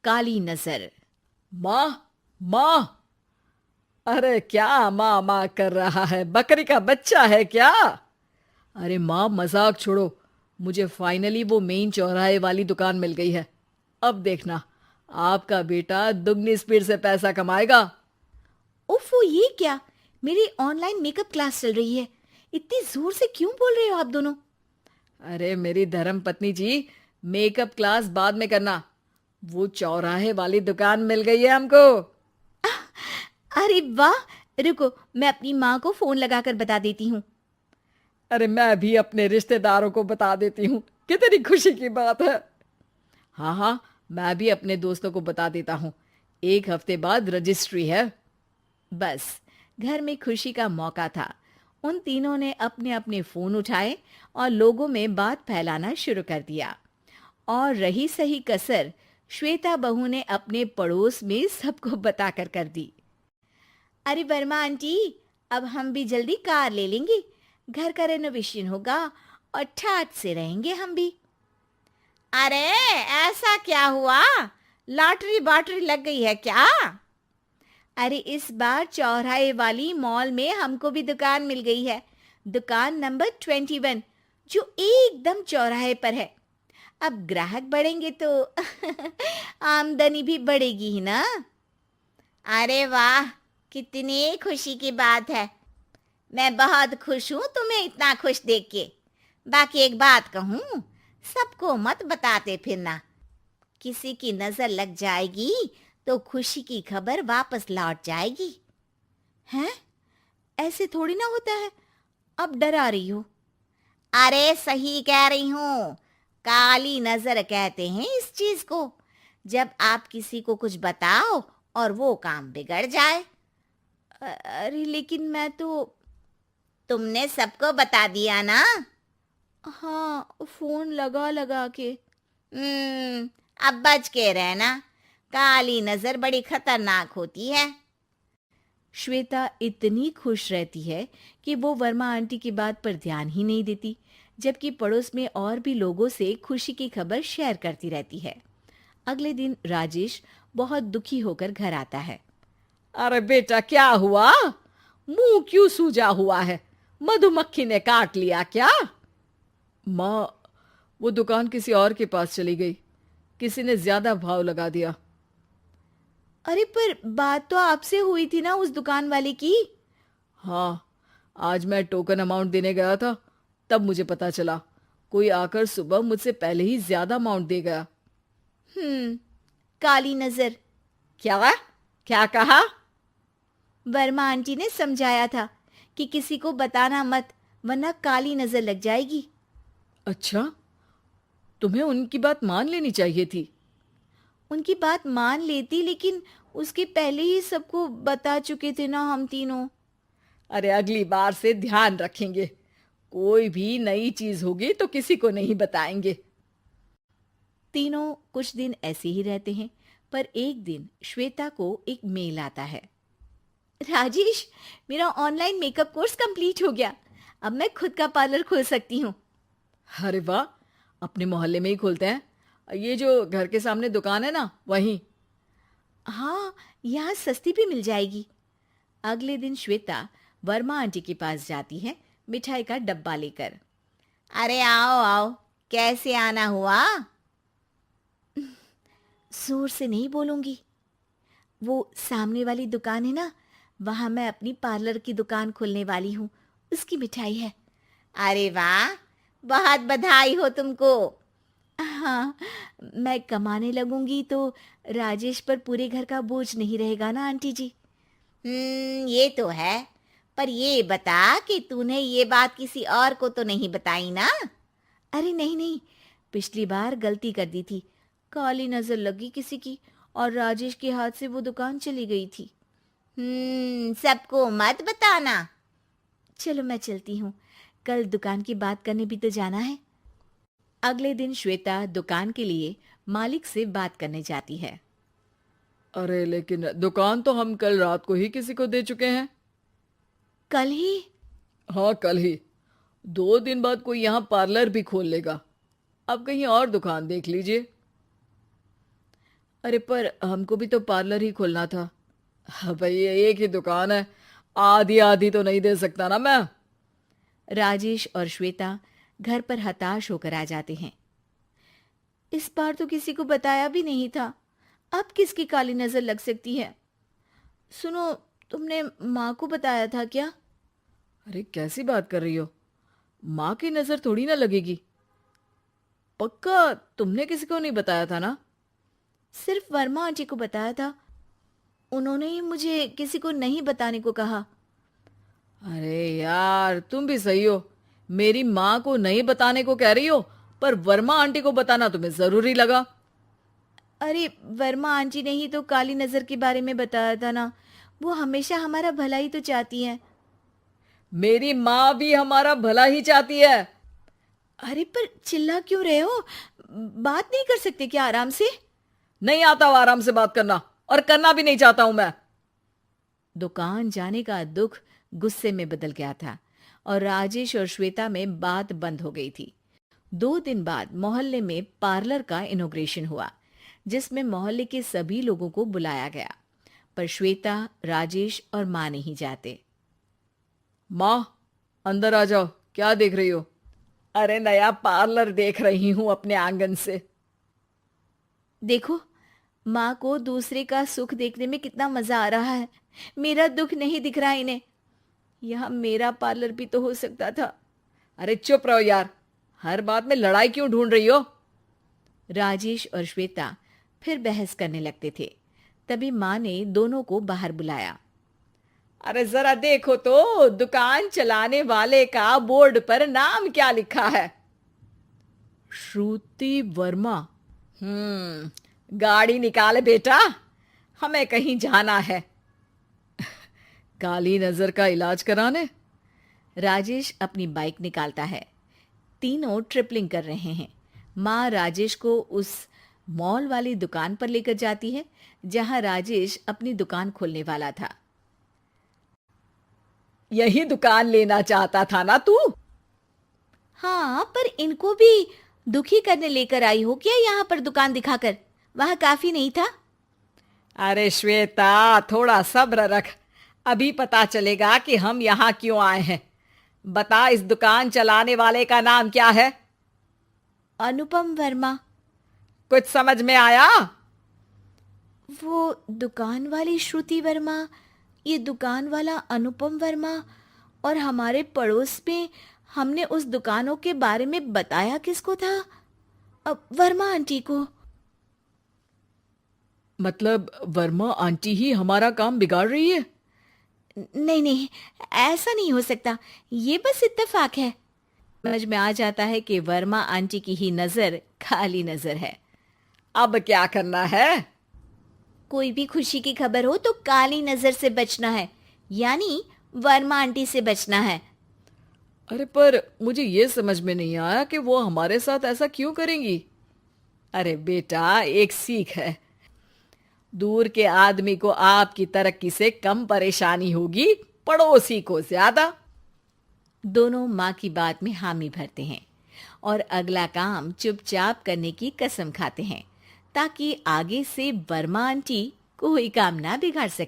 काली नजर। माँ, माँ। अरे क्या माँ माँ कर रहा है? बकरी का बच्चा है क्या? अरे माँ, मजाक छोड़ो। मुझे फाइनली वो मेन चौराहे वाली दुकान मिल गई है। अब देखना, आपका बेटा दुगनी स्पीड से पैसा कमाएगा। उफ़, ये क्या? मेरी ऑनलाइन मेकअप क्लास चल रही है। इतनी जोर से क्यों बोल रहे हो आप दोनों? अरे मेरी धर्म पत्नी जी, मेकअप क्लास बाद में करना। वो चौराहे वाली दुकान मिल गई है हमको। अरे वाह! रुको, मैं अपनी माँ को फोन लगाकर बता देती हूँ। अरे मैं भी अपने रिश्तेदारों को बता देती हूँ। कितनी खुशी की बात है। हाँ हाँ, मैं भी अपने दोस्तों को बता देता हूँ। 1 हफ्ते बाद रजिस्ट्री है। बस, घर में खुशी का मौका था। उन तीनों ने अपने अपने फोन उठाए और लोगों में बात फैलाना शुरू कर दिया। और रही सही कसर, श्वेता बहू ने अपने पड़ोस में सबको बताकर कर दी। अरे वर्मा आंटी, अब हम भी जल्दी कार ले लेंगे। घर का रेनोवेशन होगा और ठाट से रहेंगे हम भी। अरे, ऐसा क्या हुआ? लॉटरी बाटरी लग गई है क्या? अरे, इस बार चौराहे वाली मॉल में हमको भी दुकान मिल गई है। दुकान नंबर 21, जो एकदम चौराहे पर है। अब ग्राहक बढ़ेंगे तो आमदनी भी बढ़ेगी ही ना। अरे वाह, कितनी खुशी की बात है। मैं बहुत खुश हूँ तुम्हें इतना खुश देख के। बाकी एक बात कहूँ, सबको मत बताते फिरना। किसी की नजर लग जाएगी तो खुशी की खबर वापस लौट जाएगी। हैं? ऐसे थोड़ी ना होता है। अब डरा रही हो। अरे सही कह रही हूँ। काली नजर कहते हैं इस चीज को, जब आप किसी को कुछ बताओ और वो काम बिगड़ जाए। अरे लेकिन मैं तो। तुमने सबको बता दिया ना? हाँ, फोन लगा लगा के। अब बच के रहना। काली नजर बड़ी खतरनाक होती है। श्वेता इतनी खुश रहती है कि वो वर्मा आंटी की बात पर ध्यान ही नहीं देती, जबकि पड़ोस में और भी लोगों से खुशी की खबर शेयर करती रहती है। अगले दिन राजेश बहुत दुखी होकर घर आता है। अरे बेटा, क्या हुआ? मुंह क्यों सूजा हुआ है? मधुमक्खी ने काट लिया क्या? माँ, वो दुकान किसी और के पास चली गई। किसी ने ज्यादा भाव लगा दिया। अरे पर बात तो आपसे हुई थी ना उस दुकान वाले की। हाँ, आज मैं टोकन अमाउंट देने गया था, तब मुझे पता चला। कोई आकर सुबह मुझसे पहले ही ज्यादा अमाउंट दे गया। हम्म, काली नजर। क्या? क्या कहा? वर्मा आंटी ने समझाया था कि किसी को बताना मत, वरना काली नजर लग जाएगी। अच्छा, तुम्हें उनकी बात मान लेनी चाहिए थी। उनकी बात मान लेती, लेकिन उसके पहले ही सबको बता चुके थे ना हम तीनों। अरे अगली बार से ध्यान रखेंगे। कोई भी नई चीज होगी तो किसी को नहीं बताएंगे। तीनों कुछ दिन ऐसे ही रहते हैं, पर एक दिन श्वेता को एक मेल आता है। राजेश, मेरा ऑनलाइन मेकअप कोर्स कंप्लीट हो गया। अब मैं खुद का पार्लर खोल सकती हूँ। अरे वाह, अपने मोहल्ले में ही खोलते हैं। ये जो घर के सामने दुकान है ना, वहीं। हाँ, यहाँ सस्ती भी मिल जाएगी। अगले दिन श्वेता वर्मा आंटी के पास जाती है, मिठाई का डब्बा लेकर। अरे आओ आओ, कैसे आना हुआ? जोर से नहीं बोलूंगी। वो सामने वाली दुकान है ना, वहां मैं अपनी पार्लर की दुकान खोलने वाली हूँ। उसकी मिठाई है। अरे वाह, बहुत बधाई हो तुमको। हाँ, मैं कमाने लगूंगी तो राजेश पर पूरे घर का बोझ नहीं रहेगा ना आंटी जी। ये तो है। पर ये बता कि तूने ये बात किसी और को तो नहीं बताई ना? अरे नहीं नहीं, पिछली बार गलती कर दी थी। काली नजर लगी किसी की और राजेश के हाथ से वो दुकान चली गई थी। सबको मत बताना। चलो मैं चलती हूँ, कल दुकान की बात करने भी तो जाना है। अगले दिन श्वेता दुकान के लिए मालिक से बात करने जाती है। अरे लेकिन दुकान तो हम कल रात को ही किसी को दे चुके हैं। कल ही? हाँ, कल ही। 2 दिन बाद कोई यहाँ पार्लर भी खोल लेगा। अब कहीं और दुकान देख लीजिए। अरे पर हमको भी तो पार्लर ही खोलना था। हाँ भाई, एक ही दुकान है, आधी आधी तो नहीं दे सकता ना मैं। राजेश और श्वेता घर पर हताश होकर आ जाते हैं। इस बार तो किसी को बताया भी नहीं था, अब किसकी काली नजर लग सकती है। सुनो, तुमने माँ को बताया था क्या? अरे कैसी बात कर रही हो, माँ की नजर थोड़ी ना लगेगी। पक्का तुमने किसी को नहीं बताया था ना? सिर्फ वर्मा आंटी को बताया था, उन्होंने ही मुझे किसी को नहीं बताने को कहा। अरे यार, तुम भी सही हो। मेरी माँ को नहीं बताने को कह रही हो, पर वर्मा आंटी को बताना तुम्हें जरूरी लगा। अरे वर्मा आंटी ने ही तो काली नजर के बारे में बताया था ना, वो हमेशा हमारा भला ही तो चाहती हैं। मेरी माँ भी हमारा भला ही चाहती है। अरे पर चिल्ला क्यों रहे हो? बात नहीं कर सकते क्या आराम से? नहीं आता वो आराम से बात करना, और करना भी नहीं चाहता हूं मैं। दुकान जाने का दुख गुस्से में बदल गया था और राजेश और श्वेता में बात बंद हो गई थी। 2 दिन बाद मोहल्ले में पार्लर का इनॉग्रेशन हुआ, जिसमें मोहल्ले के सभी लोगों को बुलाया गया, पर श्वेता, राजेश और माँ नहीं जाते। माँ, अंदर आ जाओ, क्या देख रही हो? अरे नया पार्लर देख रही हूं अपने आंगन से। देखो, माँ को दूसरे का सुख देखने में कितना मजा आ रहा है, मेरा दुख नहीं दिख रहा इन्हें। यहाँ मेरा पार्लर भी तो हो सकता था। अरे चुप रहो यार, हर बात में लड़ाई क्यों ढूंढ रही हो? राजेश और श्वेता फिर बहस करने लगते थे। तभी माँ ने दोनों को बाहर बुलाया। अरे जरा देखो तो, दुकान चलाने वाले का बोर्ड पर नाम क्या लिखा है? श्रुति वर्मा। गाड़ी निकाले बेटा, हमें कहीं जाना है। काली नजर का इलाज कराने? राजेश अपनी बाइक निकालता है। तीनों ट्रिपलिंग कर रहे हैं। माँ राजेश को उस मॉल वाली दुकान पर लेकर जाती है जहां राजेश अपनी दुकान खोलने वाला था। यही दुकान लेना चाहता था ना तू? हाँ, पर इनको भी दुखी करने लेकर आई हो क्या यहाँ पर दुकान दिखाकर? वहां काफी नहीं था? अरे श्वेता, थोड़ा सब्र रख, अभी पता चलेगा कि हम यहाँ क्यों आए हैं। बता, इस दुकान चलाने वाले का नाम क्या है? अनुपम वर्मा। कुछ समझ में आया? वो दुकान वाली श्रुति वर्मा, ये दुकान वाला अनुपम वर्मा, और हमारे पड़ोस में हमने उस दुकानों के बारे में बताया किसको था? अब वर्मा आंटी को। मतलब वर्मा आंटी ही हमारा काम बिगाड़ रही है? नहीं नहीं, ऐसा नहीं हो सकता, ये बस इत्तेफाक है। समझ में आ जाता है कि वर्मा आंटी की ही नजर खाली नजर है। अब क्या करना है? कोई भी खुशी की खबर हो तो काली नजर से बचना है, यानी वर्मा आंटी से बचना है। अरे पर मुझे ये समझ में नहीं आया कि वो हमारे साथ ऐसा क्यों करेंगी। अरे बेटा, एक सीख है, दूर के आदमी को आपकी तरक्की से कम परेशानी होगी, पड़ोसी को ज्यादा। दोनों माँ की बात में हामी भरते हैं और अगला काम चुपचाप करने की कसम खाते हैं, ताकि आगे से वर्मा आंटी कोई काम ना बिगाड़ सके।